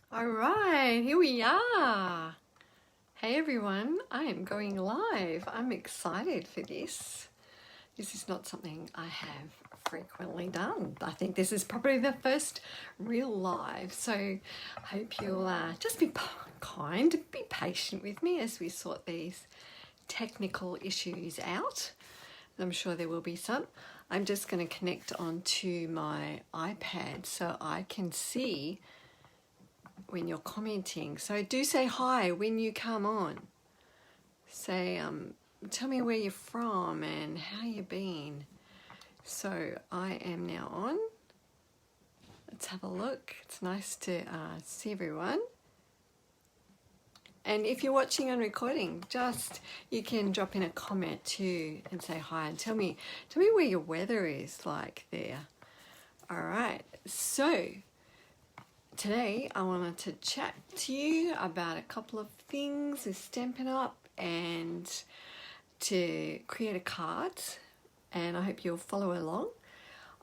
All right, here we are. Hey everyone, I am going live. I'm excited for this. This is not something I have frequently done. I think this is probably the first real live. So I hope you'll just be kind, be patient with me as we sort these technical issues out. I'm sure there will be some. I'm just going to connect onto my iPad so I can see when you're commenting. So do say hi when you come on. Say, tell me where you're from and how you been. So I am now on. Let's have a look. It's nice to see everyone. And if you're watching on recording, you can drop in a comment too and say hi and tell me where your weather is like there. All right. So today I wanted to chat to you about a couple of things with Stampin' Up and to create a card, and I hope you'll follow along.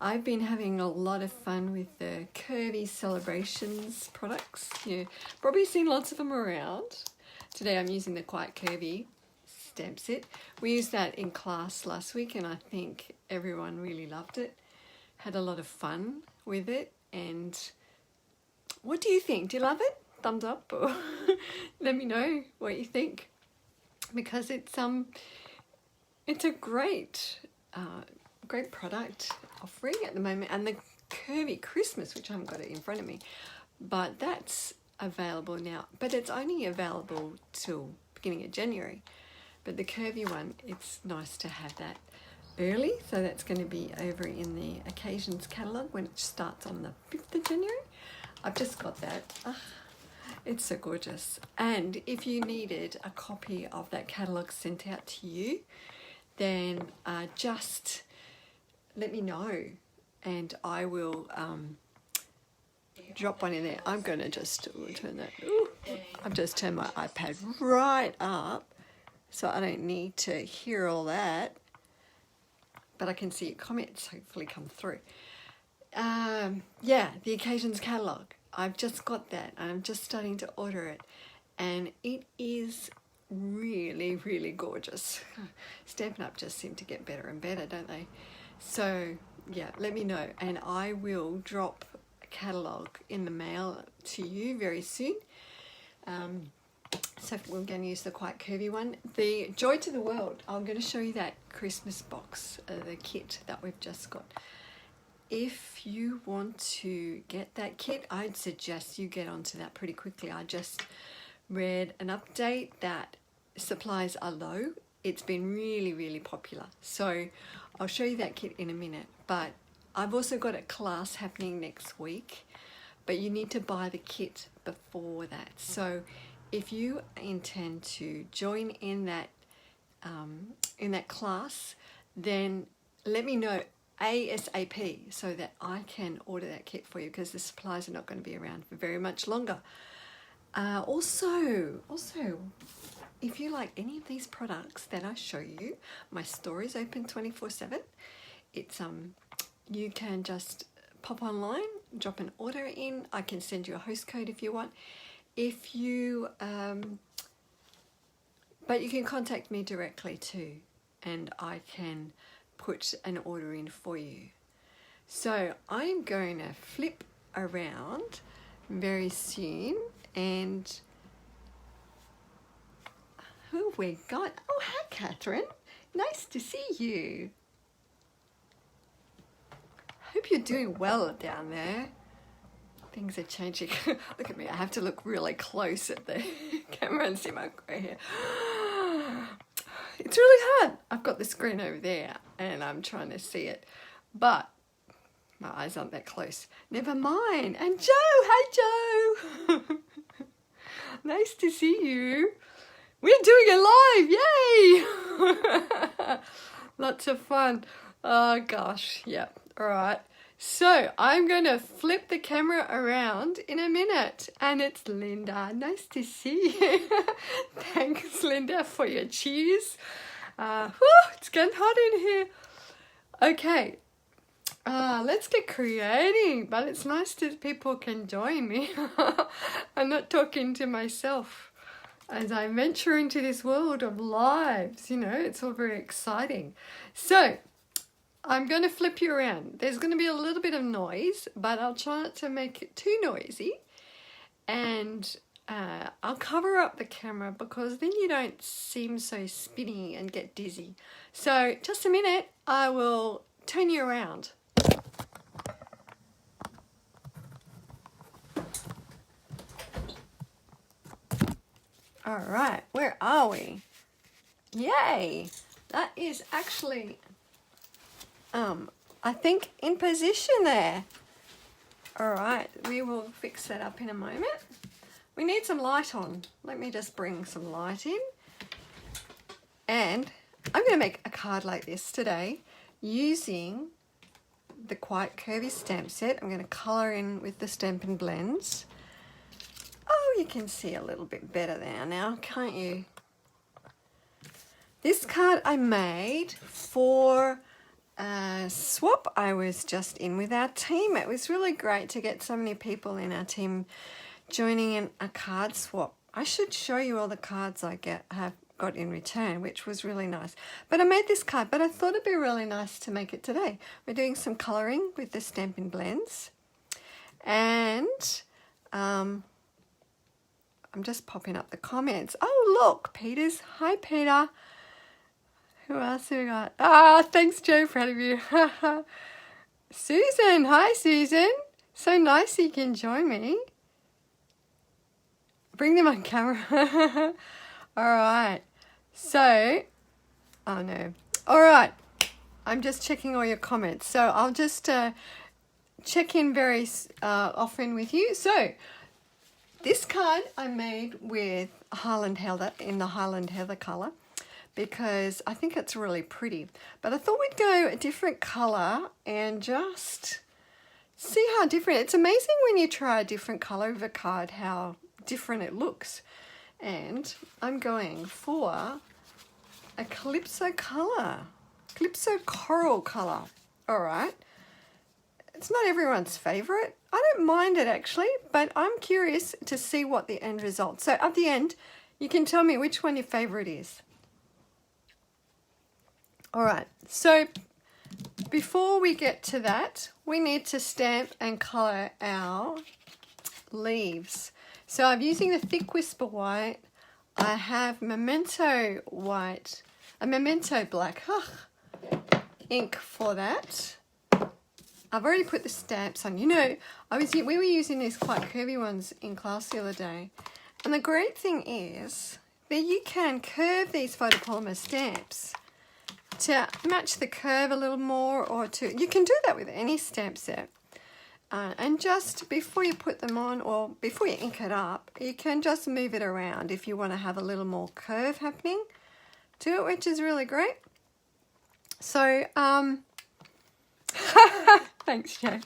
I've been having a lot of fun with the Curvy Celebrations products. You've probably seen lots of them around. Today I'm using the Quite Curvy Stamp set. We used that in class last week and I think everyone really loved it. Had a lot of fun with it. And what do you think? Do you love it? Thumbs up or let me know what you think, because it's a great product offering at the moment. And the Curvy Christmas, which I haven't got it in front of me, but that's available now, but it's only available till beginning of January. But the curvy one, it's nice to have that early, so that's going to be over in the occasions catalogue when it starts on the 5th of January. I've just got that. It's so gorgeous. And if you needed a copy of that catalogue sent out to you, then just let me know and I will drop one in there. I'm going to just turn that. I've just turned my iPad right up so I don't need to hear all that, but I can see your comments hopefully come through. Yeah, the occasions catalogue. I've just got that and I'm just starting to order it, and it is really, really gorgeous. Stampin' Up just seem to get better and better, don't they? So yeah, let me know and I will drop a catalogue in the mail to you very soon. So we're going to use the Quite Curvy one. The Joy to the World, I'm going to show you that Christmas box, the kit that we've just got. If you want to get that kit, I'd suggest you get onto that pretty quickly. I just read an update that supplies are low. It's been really, really popular. So I'll show you that kit in a minute. But I've also got a class happening next week, but you need to buy the kit before that. So if you intend to join in that class, then let me know ASAP so that I can order that kit for you, because the supplies are not going to be around for very much longer. Also, if you like any of these products that I show you, my store is open 24/7. It's you can just pop online, drop an order in. I can send you a host code if you want. If you but you can contact me directly too, and I can put an order in for you. So I'm going to flip around very soon, and who have we got? Oh, hi Catherine, nice to see you. Hope you're doing well down there. Things are changing. Look at me, I have to look really close at the camera and see my grey hair. It's really hard. I've got the screen over there and I'm trying to see it, but my eyes aren't that close. Never mind. And Joe, hi Joe. Nice to see you. We're doing it live, yay! Lots of fun. Oh gosh, yeah, all right. So I'm going to flip the camera around in a minute, and it's Linda. Nice to see you. Thanks, Linda, for your cheers. It's getting hot in here. Okay, Let's get creative, but it's nice that people can join me. I'm not talking to myself as I venture into this world of lives, you know, it's all very exciting. So I'm going to flip you around. There's going to be a little bit of noise, but I'll try not to make it too noisy. And I'll cover up the camera because then you don't seem so spinny and get dizzy. So just a minute, I will turn you around. All right, where are we? Yay! That is actually, I think in position there. All right, we will fix that up in a moment. We need some light on. Let me just bring some light in. And I'm going to make a card like this today using the Quite Curvy Stamp set. I'm going to colour in with the Stampin' blends. Oh, you can see a little bit better there now, can't you? This card I made for a swap I was just in with our team. It was really great to get so many people in our team joining in a card swap. I should show you all the cards I have got in return, which was really nice. But I made this card, but I thought it'd be really nice to make it today. We're doing some colouring with the Stampin' blends. And I'm just popping up the comments. Oh, look, Peter's. Hi, Peter. Who else have we got? Thanks, Joe. Proud of you. Susan. Hi, Susan. So nice you can join me. Bring them on camera. All right. So, oh no. All right. I'm just checking all your comments. So I'll just check in very often with you. So this card I made with Highland Heather in the Highland Heather colour because I think it's really pretty. But I thought we'd go a different colour and just see how different. It's amazing when you try a different colour of a card how different it looks. And I'm going for a Calypso colour. Calypso coral colour. All right. It's not everyone's favourite. I don't mind it actually, but I'm curious to see what the end result. So at the end, you can tell me which one your favourite is. All right, so before we get to that, we need to stamp and colour our leaves. So I'm using the thick whisper white. I have memento white, a memento black ink for that. I've already put the stamps on. You know, we were using these Quite Curvy ones in class the other day. And the great thing is that you can curve these photopolymer stamps to match the curve a little more, or you can do that with any stamp set. And just before you put them on or before you ink it up, you can just move it around if you want to have a little more curve happening to it, which is really great. So, thanks, Joe.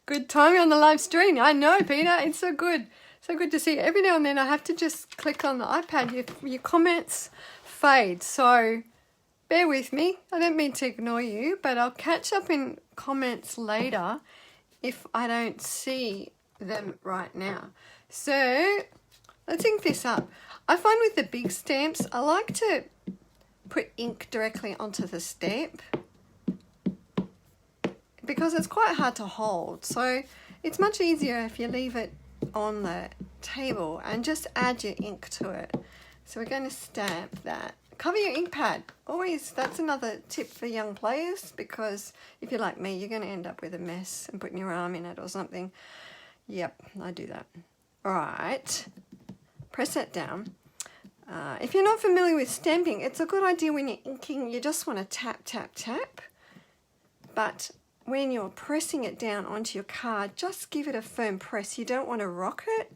Good timing on the live stream. I know, Peter. It's so good. So good to see you. Every now and then I have to just click on the iPad. Your comments fade. So bear with me. I don't mean to ignore you, but I'll catch up in comments later if I don't see them right now. So let's ink this up. I find with the big stamps, I like to put ink directly onto the stamp because it's quite hard to hold. So it's much easier if you leave it on the table and just add your ink to it. So we're going to stamp that. Cover your ink pad. Always, that's another tip for young players, because if you're like me, you're going to end up with a mess and putting your arm in it or something. Yep, I do that. All right, press that down. If you're not familiar with stamping, it's a good idea when you're inking, you just want to tap, tap, tap. But when you're pressing it down onto your card, just give it a firm press. You don't want to rock it.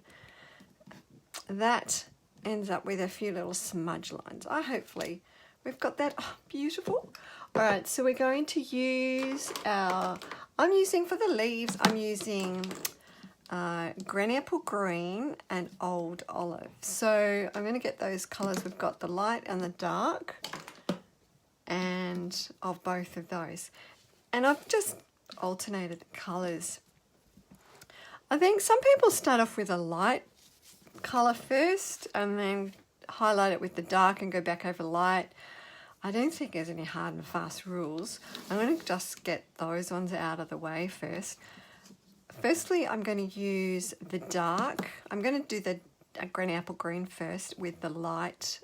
That ends up with a few little smudge lines. Hopefully we've got that. Oh, beautiful. All right, so we're going to use I'm using for the leaves, I'm using Granny Apple Green and Old Olive. So I'm going to get those colours. We've got the light and the dark, and of both of those. And I've just alternated colours. I think some people start off with a light colour first and then highlight it with the dark and go back over light. I don't think there's any hard and fast rules. I'm going to just get those ones out of the way first. Firstly, I'm going to use the dark. I'm going to do the green apple green first with the light,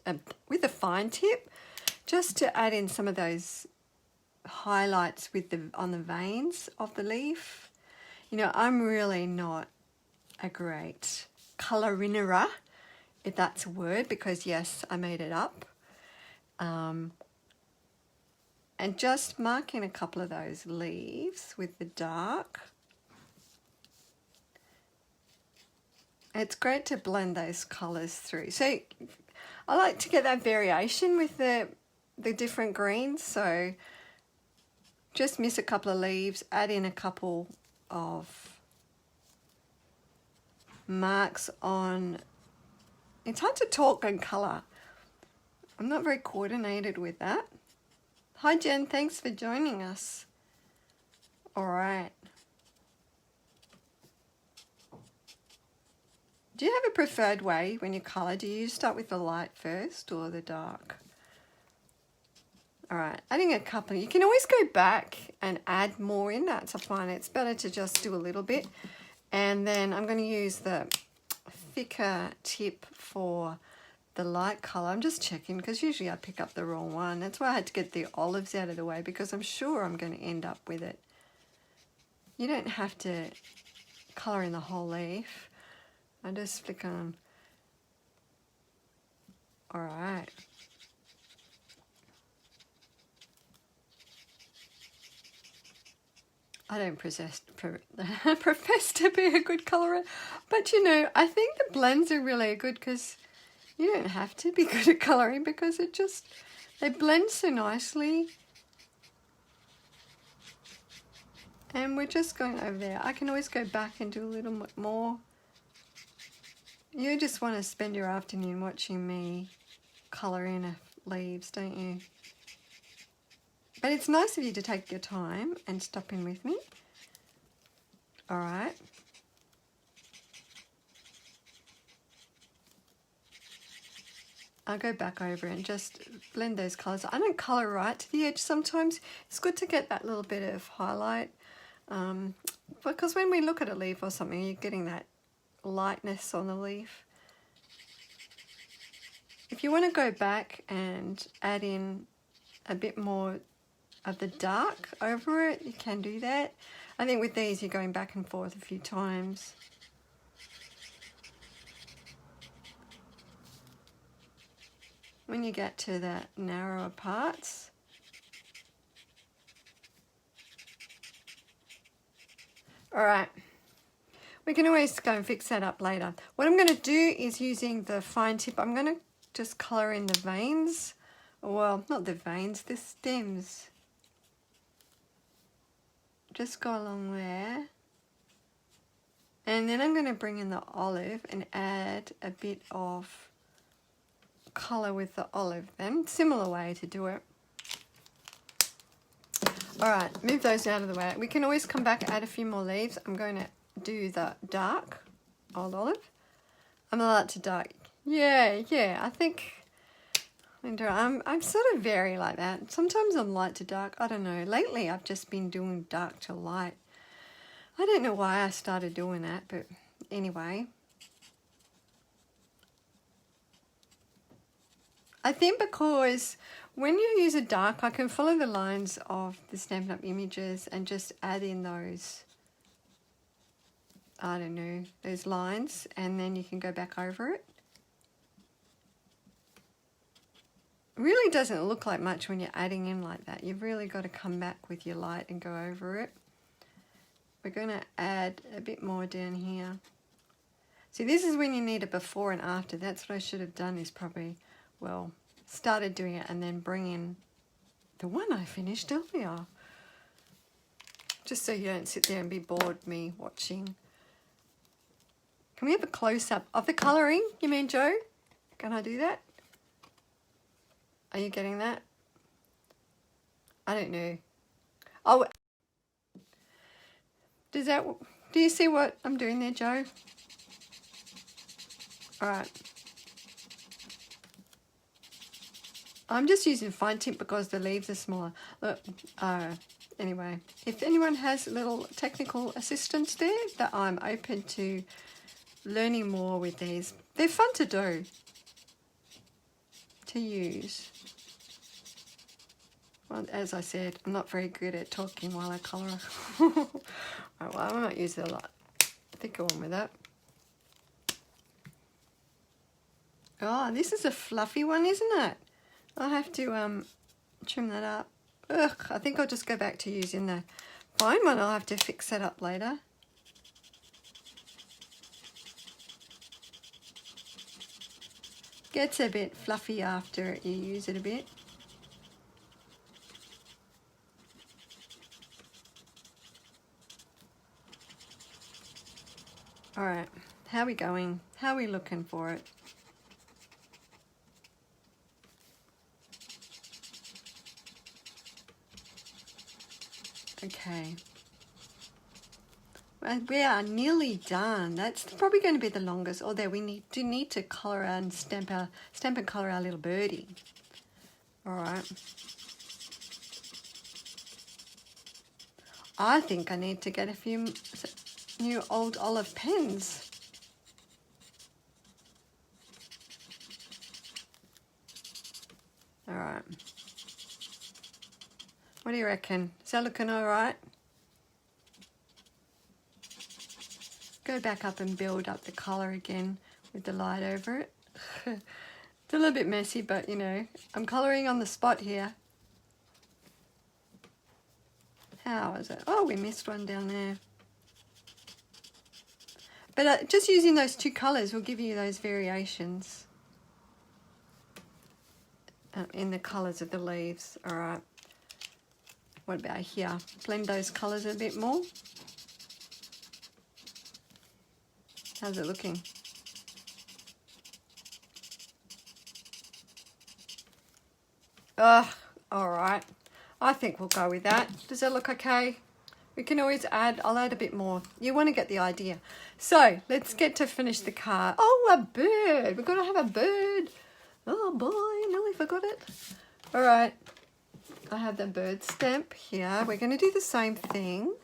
with the fine tip, just to add in some of those highlights with the on the veins of the leaf. You know, I'm really not a great colourinera, if that's a word, because yes, I made it up. And just marking a couple of those leaves with the dark. It's great to blend those colours through. So I like to get that variation with the different greens. So just miss a couple of leaves, add in a couple of marks on. It's hard to talk in colour. I'm not very coordinated with that. Hi Jen, thanks for joining us. All right. Do you have a preferred way when you colour? Do you start with the light first or the dark? All right, adding a couple. You can always go back and add more in. That's fine. It's better to just do a little bit. And then I'm going to use the thicker tip for the light colour. I'm just checking because usually I pick up the wrong one. That's why I had to get the olives out of the way, because I'm sure I'm going to end up with it. You don't have to colour in the whole leaf. I just flick on. All right. I don't profess to be a good colourer, but you know, I think the blends are really good because you don't have to be good at colouring because they blend so nicely. And we're just going over there. I can always go back and do a little bit more. You just want to spend your afternoon watching me colour in leaves, don't you? But it's nice of you to take your time and stop in with me. All right. I'll go back over and just blend those colours. I don't colour right to the edge sometimes. It's good to get that little bit of highlight. Because when we look at a leaf or something, you're getting that lightness on the leaf. If you want to go back and add in a bit more of the dark over it, you can do that. I think with these you're going back and forth a few times. When you get to that narrower parts, all right, we can always go and fix that up later. What I'm going to do is, using the fine tip, I'm going to just colour in the veins. Well, not the veins, the stems. Just go along there. And then I'm going to bring in the olive and add a bit of colour with the olive then. Similar way to do it. Alright, move those out of the way. We can always come back and add a few more leaves. I'm going to do the dark old olive. I'm allowed to dark. Yeah, I think I'm sort of very like that. Sometimes I'm light to dark. I don't know. Lately I've just been doing dark to light. I don't know why I started doing that, but anyway. I think because when you use a dark, I can follow the lines of the Stampin' Up! Images and just add in those, I don't know, those lines, and then you can go back over it. Really doesn't look like much when you're adding in like that. You've really got to come back with your light and go over it. We're going to add a bit more down here. See, this is when you need a before and after. That's what I should have done, is probably, well, started doing it and then bring in the one I finished earlier. Just so you don't sit there and be bored me watching. Can we have a close-up of the colouring? You mean, Joe? Can I do that? Are you getting that? I don't know. Oh, Do you see what I'm doing there, Joe? All right. I'm just using fine tip because the leaves are smaller. Look, anyway, if anyone has little technical assistance there, that I'm open to learning more with these. They're fun to do, to use. Well, as I said, I'm not very good at talking while I colour. Right, well, I might use a lot thicker one with that. Oh, this is a fluffy one, isn't it? I'll have to trim that up. Ugh, I think I'll just go back to using the fine one. I'll have to fix that up later. Gets a bit fluffy after you use it a bit. All right, how are we going? How are we looking for it? Okay. Well, we are nearly done. That's probably going to be the longest. Although we do need to colour and stamp and colour our little birdie. All right. I think I need to get a few new old olive pens. All right. What do you reckon? Is that looking all right? Go back up and build up the colour again with the light over it. It's a little bit messy, but you know, I'm colouring on the spot here. How is it? Oh, we missed one down there. But just using those two colours will give you those variations in the colours of the leaves. All right. What about here? Blend those colours a bit more. How's it looking? All right. I think we'll go with that. Does that look okay? We can always add, I'll add a bit more. You want to get the idea. So let's get to finish the card. Oh, a bird. We've got to have a bird. Oh boy, nearly forgot it. All right. I have the bird stamp here. We're going to do the same thing.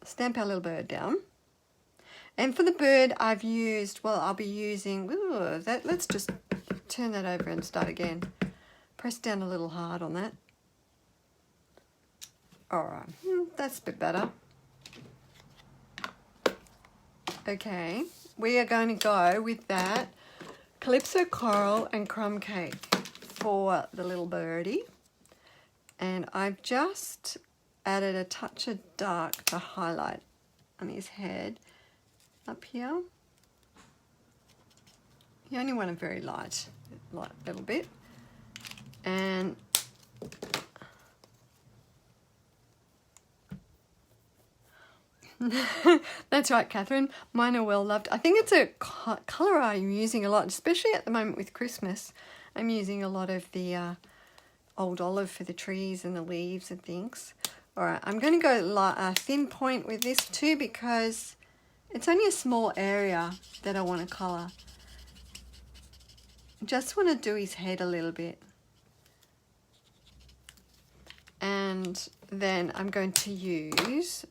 Stamp our little bird down. And for the bird, I've used, well, I'll be using, let's just turn that over and start again. Press down a little hard on that. All right, that's a bit better. Okay, we are going to go with that Calypso Coral and Crumb Cake for the little birdie. And I've just added a touch of dark to highlight on his head up here. You only want a very light little bit. And that's right, Catherine. Mine are well loved. I think it's a colour I'm using a lot, especially at the moment with Christmas. I'm using a lot of the old olive for the trees and the leaves and things. All right, I'm going to go thin point with this too because it's only a small area that I want to colour. Just want to do his head a little bit. And then I'm going to use,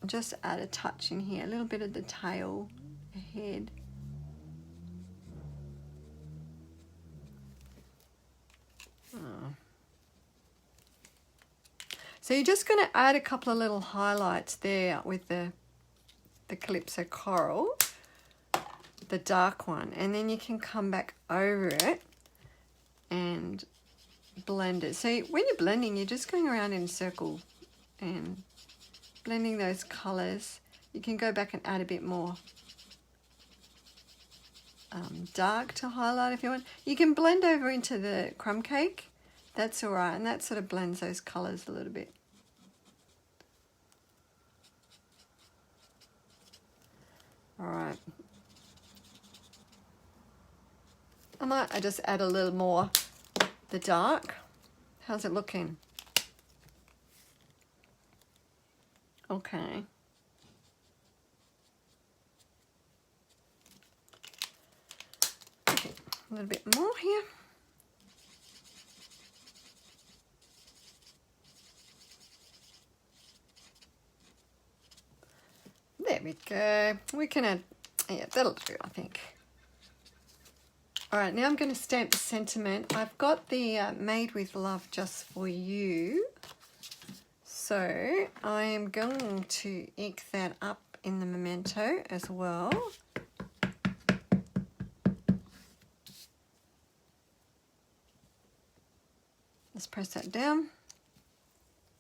just add a touch in here, a little bit of the tail, the head. So you're just going to add a couple of little highlights there with the Calypso Coral, the dark one, and then you can come back over it and blend it. So when you're blending, you're just going around in a circle and blending those colours. You can go back and add a bit more dark to highlight if you want. You can blend over into the crumb cake. That's all right, and that sort of blends those colours a little bit. All right. I just add a little more the dark. How's it looking? Okay. Okay, a little bit more here. There we go. We can add, yeah, that'll do, I think. All right, now I'm going to stamp the sentiment. I've got the Made with Love Just For You. So I am going to ink that up in the memento as well. Let's press that down.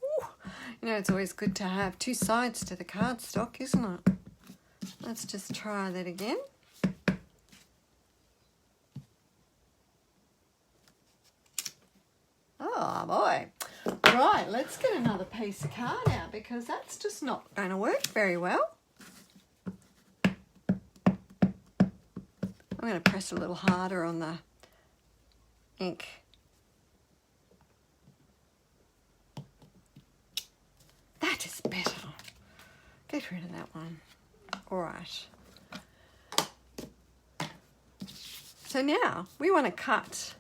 Ooh, you know, it's always good to have two sides to the cardstock, isn't it? Let's just try that again. Oh boy. Right, let's get another piece of card out because that's just not going to work very well. I'm going to press a little harder on the ink. That is better. Get rid of that one. All right. So now we want to cut.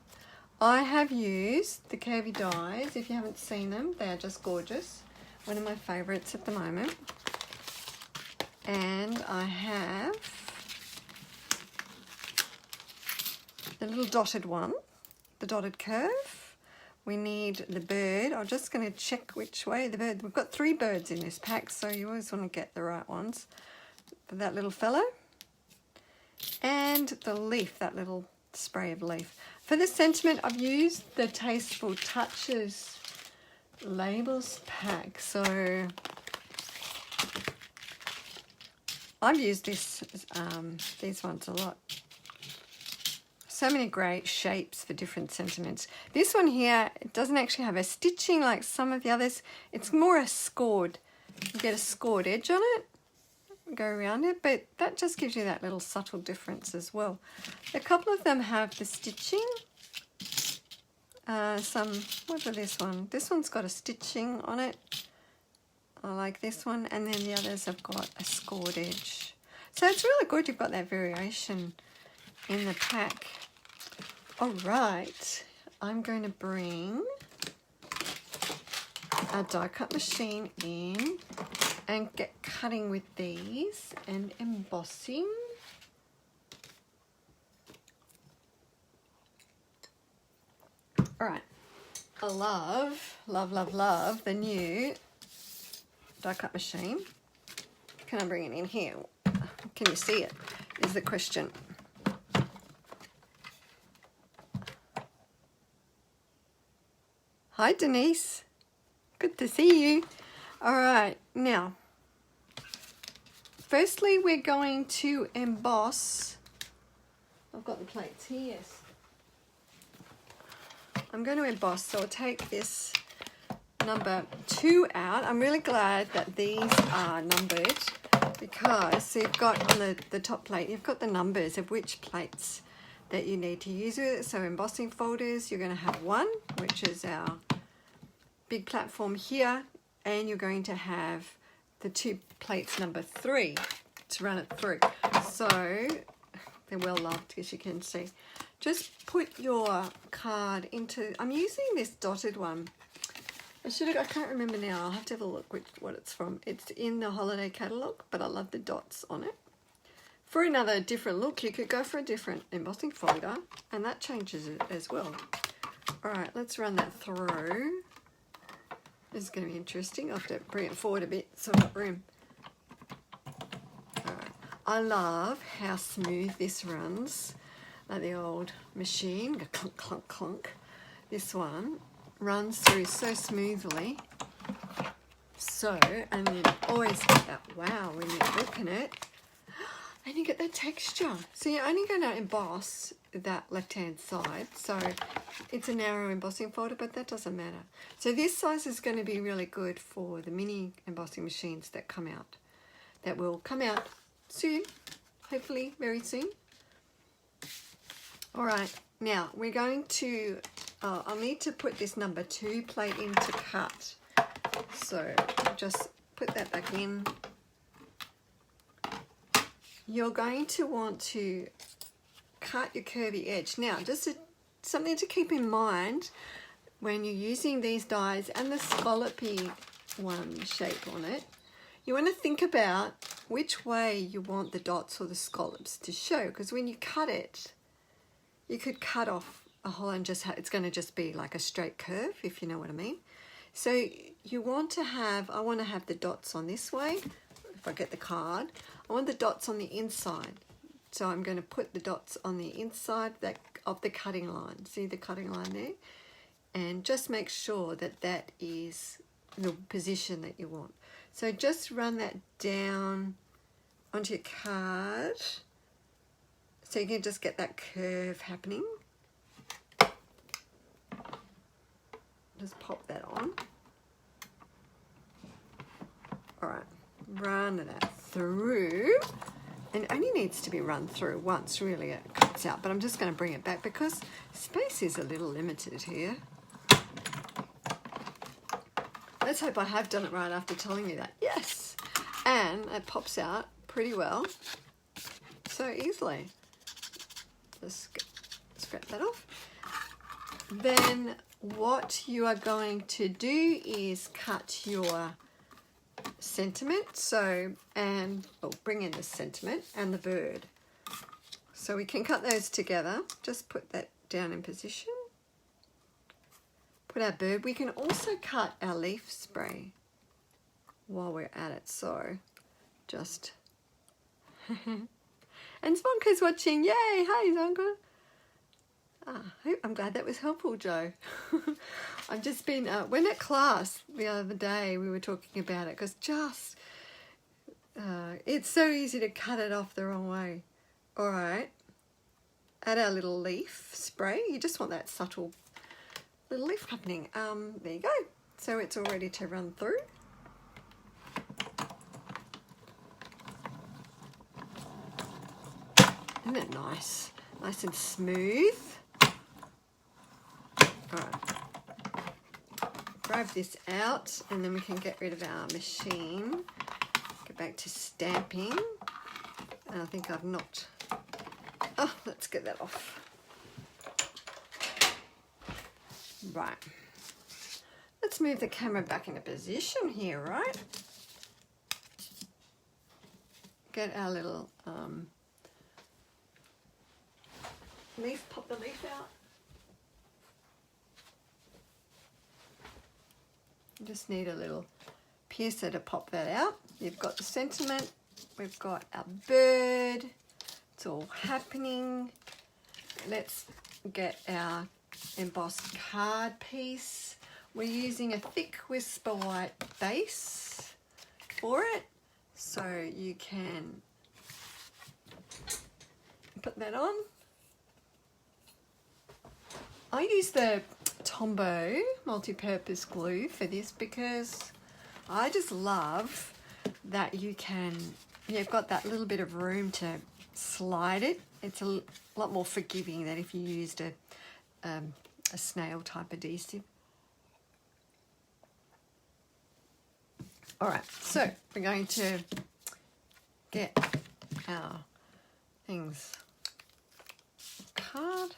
I have used the Curvy dies. If you haven't seen them, they are just gorgeous. One of my favourites at the moment. And I have the little dotted one, the dotted curve. We need the bird. I'm just going to check which way the bird. We've got 3 birds in this pack, so you always want to get the right ones. For that little fellow. And the leaf, that little spray of leaf. For the sentiment, I've used the Tasteful Touches labels pack. So I've used this these ones a lot. So many great shapes for different sentiments. This one here, it doesn't actually have a stitching like some of the others. It's more a scored. You get a scored edge on it. Go around it, but that just gives you that little subtle difference as well. A couple of them have the stitching. What about this one? This one's got a stitching on it. I like this one, and then the others have got a scored edge. So it's really good you've got that variation in the pack. All right, I'm going to bring a die cut machine in and get cutting with these and embossing. All right, I love the new die cut machine. Can I bring it in here? Can you see it? Is the question. Hi Denise, good to see you. All right, now, firstly we're going to emboss. I've got the plates here, yes. I'm going to emboss, so I'll take this number 2 out. I'm really glad that these are numbered because you've got on the top plate, you've got the numbers of which plates that you need to use with it. So embossing folders, you're going to have 1, which is our big platform here. And you're going to have the 2 plates number 3 to run it through. So they're well loved, as you can see. Just put your card into, I'm using this dotted one. I can't remember now. I'll have to have a look what it's from. It's in the holiday catalogue, but I love the dots on it. For another different look, you could go for a different embossing folder, and that changes it as well. All right, let's run that through. This is going to be interesting. I'll have to bring it forward a bit so I've got room. All right. I love how smooth this runs, like the old machine. Go clunk, clunk, clunk. This one runs through so smoothly. So, and you always get that wow when you look at it. And you get that texture. So you're only going to emboss that left-hand side. So it's a narrow embossing folder, but that doesn't matter. So this size is going to be really good for the mini embossing machines that come out. That will come out soon, hopefully very soon. All right, now we're going to, I'll need to put this number 2 plate in to cut. So just put that back in. You're going to want to cut your curvy edge. Now, just something to keep in mind when you're using these dies and the scallopy one shape on it, you want to think about which way you want the dots or the scallops to show, because when you cut it, you could cut off a hole and just it's going to just be like a straight curve, if you know what I mean. So you want to have, I want to have the dots on this way. If I get the card, I want the dots on the inside. So I'm going to put the dots on the inside of the cutting line. See the cutting line there? And just make sure that that is the position that you want. So just run that down onto your card so you can just get that curve happening. Just pop that on. All right, run that through. And it only needs to be run through once, really, it cuts out. But I'm just going to bring it back because space is a little limited here. Let's hope I have done it right after telling you that. Yes! And it pops out pretty well, so easily. Just scrape that off. Then what you are going to do is cut your sentiment, and bring in the sentiment and the bird. So we can cut those together. Just put that down in position. Put our bird. We can also cut our leaf spray while we're at it. So just and Zvonka's watching. Yay! Hi Zvonka. I'm glad that was helpful, Joe. I've just been, when at class the other day we were talking about it, because just, it's so easy to cut it off the wrong way. All right, add our little leaf spray. You just want that subtle little leaf happening. There you go. So it's all ready to run through. Isn't it nice? Nice and smooth. Alright, grab this out and then we can get rid of our machine. Go back to stamping. And I think I've not... Oh, let's get that off. Right. Let's move the camera back into position here, right? Get our little leaf, pop the leaf out. Just need a little piercer to pop that out. You've got the sentiment, we've got our bird, it's all happening. Let's get our embossed card piece. We're using a thick Whisper White base for it, so you can put that on. I use the Tombow multi-purpose glue for this because I just love that you've got that little bit of room to slide it. It's a lot more forgiving than if you used a snail type adhesive. All right, so we're going to get our things card.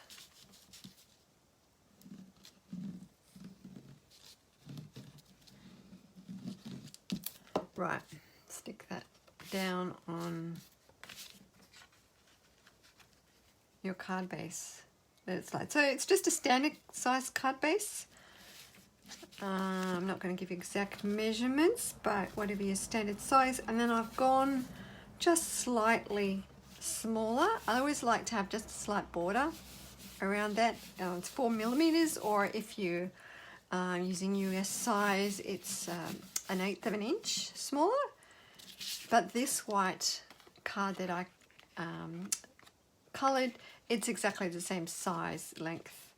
Right, stick that down on your card base that it's like. So it's just a standard size card base. I'm not going to give exact measurements, but whatever your standard size. And then I've gone just slightly smaller. I always like to have just a slight border around that. It's 4mm, or if you are using US size, it's 1/8 of an inch smaller. But this white card that I coloured, it's exactly the same size length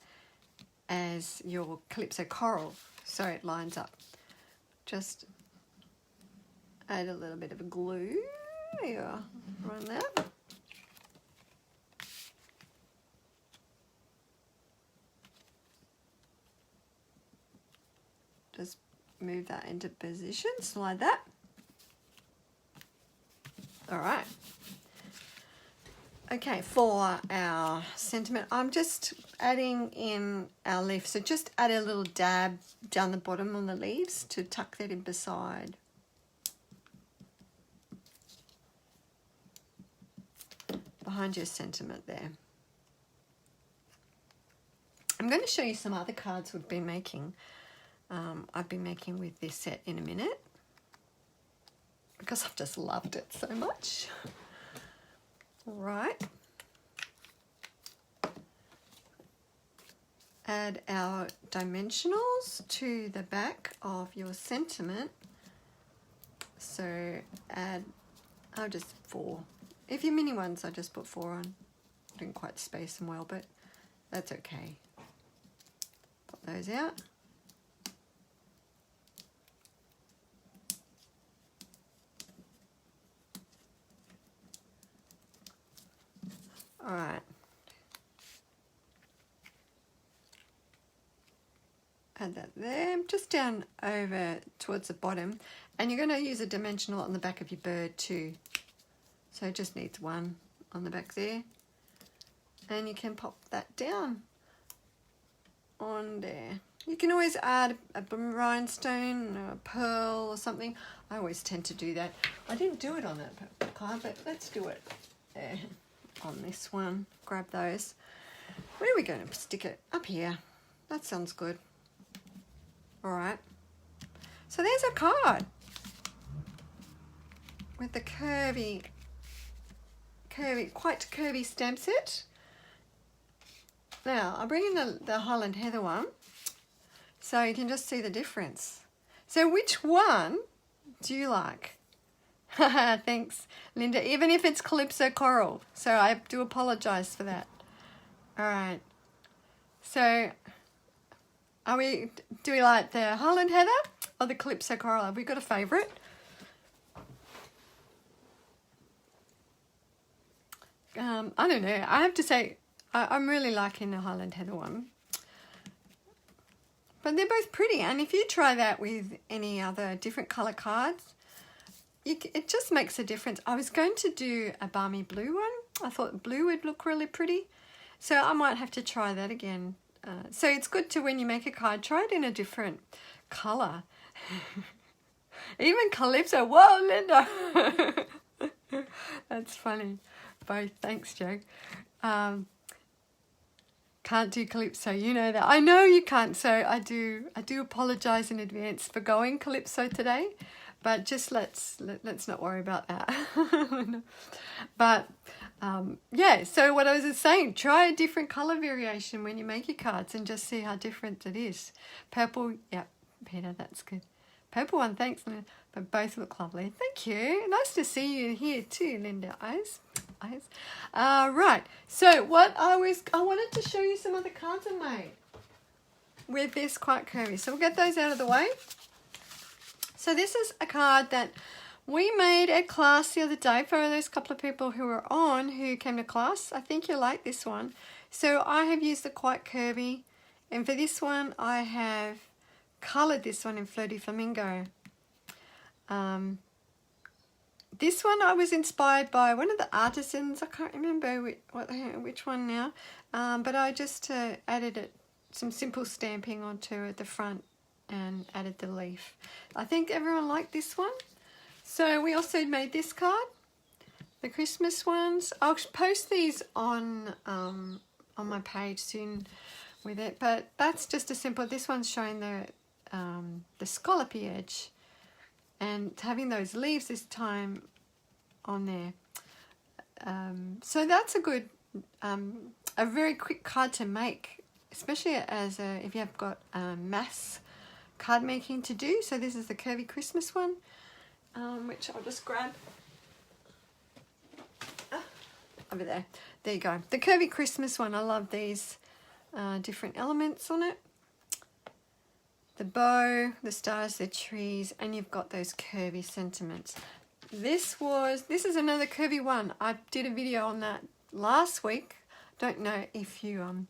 as your Calypso coral, so it lines up. Just add a little bit of a glue. Yeah, run that. Just move that into position, slide that. All right. Okay, for our sentiment, I'm just adding in our leaf. So just add a little dab down the bottom on the leaves to tuck that in beside. Behind your sentiment there. I'm going to show you some other cards we've been making. I've been making with this set in a minute because I've just loved it so much. Right. Add our dimensionals to the back of your sentiment. So add, I'll just 4. If you're mini ones, I just put 4 on. Didn't quite space them well, but that's okay. Pop those out. All right. Add that there, just down over towards the bottom. And you're going to use a dimensional on the back of your bird too. So it just needs 1 on the back there. And you can pop that down on there. You can always add a rhinestone or a pearl or something. I always tend to do that. I didn't do it on that card, but let's do it there. On this one, grab those. Where are we going to stick it? Up here. That sounds good. All right. So there's a card with the Quite Curvy Stamp set. Now I'll bring in the Highland Heather one, so you can just see the difference. So which one do you like? Thanks, Linda. Even if it's Calypso Coral. So I do apologise for that. All right. So do we like the Highland Heather or the Calypso Coral? Have we got a favourite? I don't know. I have to say I'm really liking the Highland Heather one. But they're both pretty. And if you try that with any other different colour cards, it just makes a difference. I was going to do a balmy blue one. I thought blue would look really pretty. So I might have to try that again. So it's good to, when you make a card, try it in a different colour. Even Calypso. Whoa, Linda. That's funny. Both. Thanks, Joe. Can't do Calypso. You know that. I know you can't. So I do apologise in advance for going Calypso today. But just let's not worry about that. But yeah, so what I was just saying, try a different colour variation when you make your cards and just see how different it is. Purple, yeah, Peter, that's good. Purple one, thanks, Linda. But both look lovely. Thank you. Nice to see you here too, Linda. Eyes. Right. So what I wanted to show you some other cards I made with this Quite Curvy. So we'll get those out of the way. So this is a card that we made at class the other day for those couple of people who were on, who came to class. I think you'll like this one. So I have used the Quite Curvy, and for this one I have coloured this one in Flirty Flamingo. This one I was inspired by one of the artisans. I can't remember which one now, but I just added some simple stamping onto at the front and added the leaf. I think everyone liked this one. So we also made this card, the Christmas ones. I'll post these on my page soon with it, but that's just a simple. This one's showing the scallopy edge and having those leaves this time on there. So that's a good, a very quick card to make, especially as if you have got mass card making to do. So this is the Curvy Christmas one, which I'll just grab over there. There you go. The Curvy Christmas one. I love these different elements on it. The bow, the stars, the trees, and you've got those curvy sentiments. This is another curvy one. I did a video on that last week. Don't know if you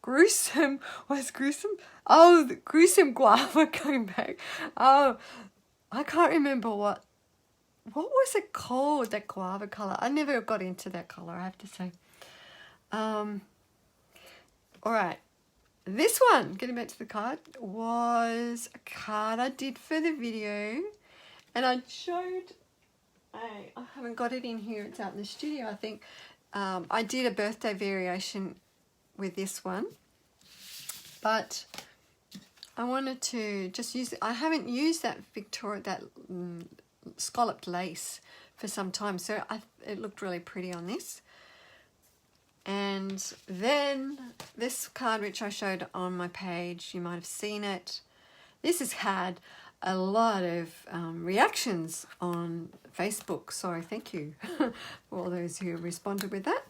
gruesome, was gruesome? Oh, the gruesome guava going back. Oh, I can't remember what was it called, that guava colour. I never got into that colour, I have to say. All right. This one, getting back to the card, was a card I did for the video. And I showed, I haven't got it in here, it's out in the studio, I think. I did a birthday variation with this one. But I wanted to just use it. I haven't used that scalloped lace for some time, so it looked really pretty on this. And then this card, which I showed on my page, you might have seen it. This has had a lot of reactions on Facebook, so thank you for all those who responded with that.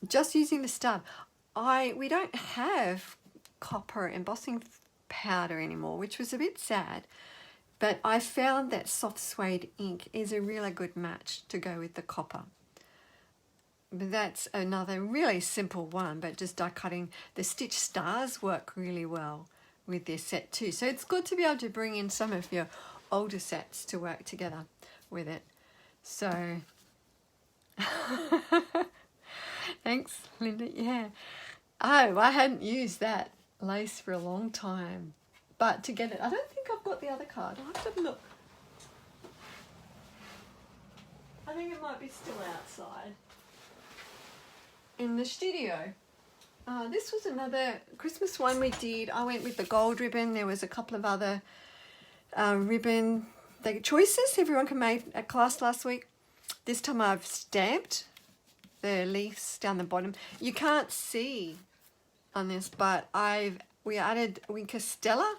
Just using the stud. We don't have copper embossing powder anymore, which was a bit sad, but I found that soft suede ink is a really good match to go with the copper. But that's another really simple one, but just die cutting. The stitch stars work really well with this set too, so it's good to be able to bring in some of your older sets to work together with it. So thanks, Linda. Yeah. Oh, I hadn't used that lace for a long time, but to get it, I don't think I've got the other card. I'll have to have a look. I think it might be still outside in the studio. This was another Christmas one we did. I went with the gold ribbon. There was a couple of other ribbon choices everyone can make at class last week. This time I've stamped the leaves down the bottom. You can't see on this, but we added Winker Stella,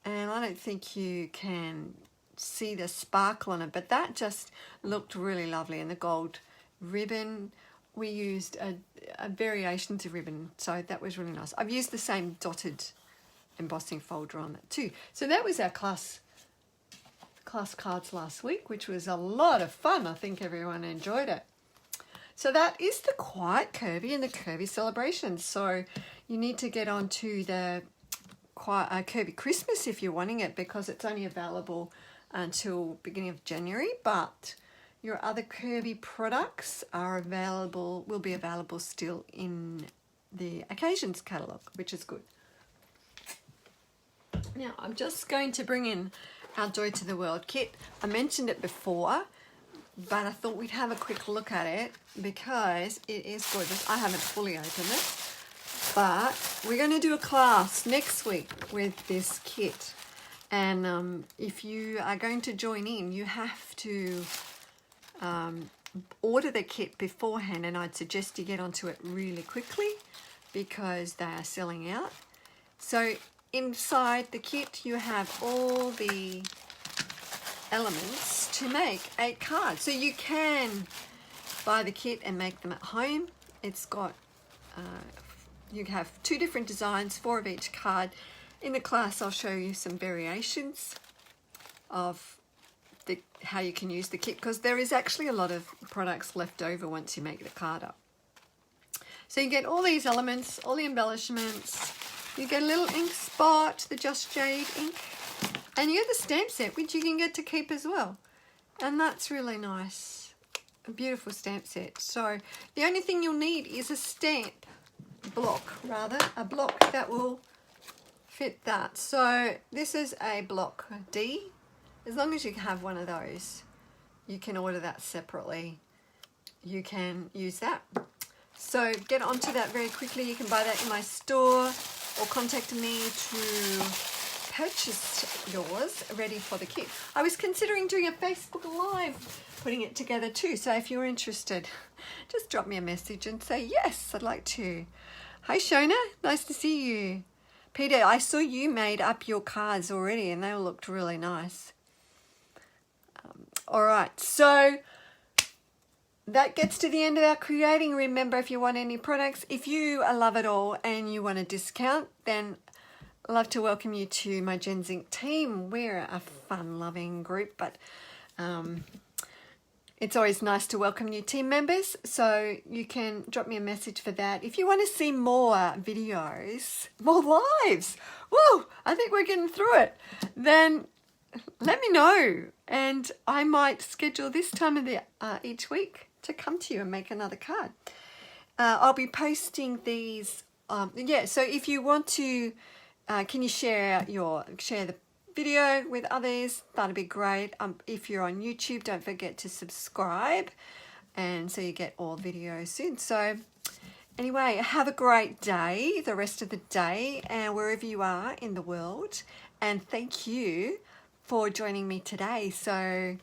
and I don't think you can see the sparkle on it, but that just looked really lovely. And the gold ribbon, we used a variations of ribbon, so that was really nice. I've used the same dotted embossing folder on that too. So that was our class cards last week, which was a lot of fun. I think everyone enjoyed it. So that is the Quite Curvy and the Curvy celebrations. So you need to get onto the Curvy Christmas if you're wanting it, because it's only available until beginning of January, but your other curvy products will be available still in the occasions catalogue, which is good. Now I'm just going to bring in our Joy to the World kit. I mentioned it before, but I thought we'd have a quick look at it because it is gorgeous. I haven't fully opened it, but we're going to do a class next week with this kit. And if you are going to join in, you have to order the kit beforehand, and I'd suggest you get onto it really quickly because they are selling out. So inside the kit you have all the elements to make 8 cards. So you can buy the kit and make them at home. It's got, you have 2 different designs, 4 of each card. In the class I'll show you some variations of how you can use the kit, because there is actually a lot of products left over once you make the card up. So you get all these elements, all the embellishments, you get a little ink spot, the Just Jade ink, and you get the stamp set, which you can get to keep as well. And that's really nice. A beautiful stamp set. So the only thing you'll need is a stamp block, a block that will fit that. So this is a block D. As long as you have one of those, you can order that separately. You can use that. So get onto that very quickly. You can buy that in my store or contact me to purchase yours ready for the kit. I was considering doing a Facebook Live, putting it together too. So if you're interested, just drop me a message and say, yes, I'd like to. Hi, Shona. Nice to see you. Peter, I saw you made up your cards already and they all looked really nice. All right, so that gets to the end of our creating. Remember, if you want any products, if you love it all and you want a discount, then I'd love to welcome you to my Gen Zinc team. We're a fun-loving group, but It's always nice to welcome new team members, so you can drop me a message for that. If you want to see more videos, more lives, whoa, I think we're getting through it, then let me know, and I might schedule this time of the each week to come to you and make another card. I'll be posting these, so if you want to, can you share the video with others? That'd be great. If you're on YouTube, don't forget to subscribe, and so you get all videos soon. So anyway, have a great day, the rest of the day, and wherever you are in the world, and thank you for joining me today. So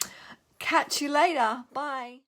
catch you later. Bye.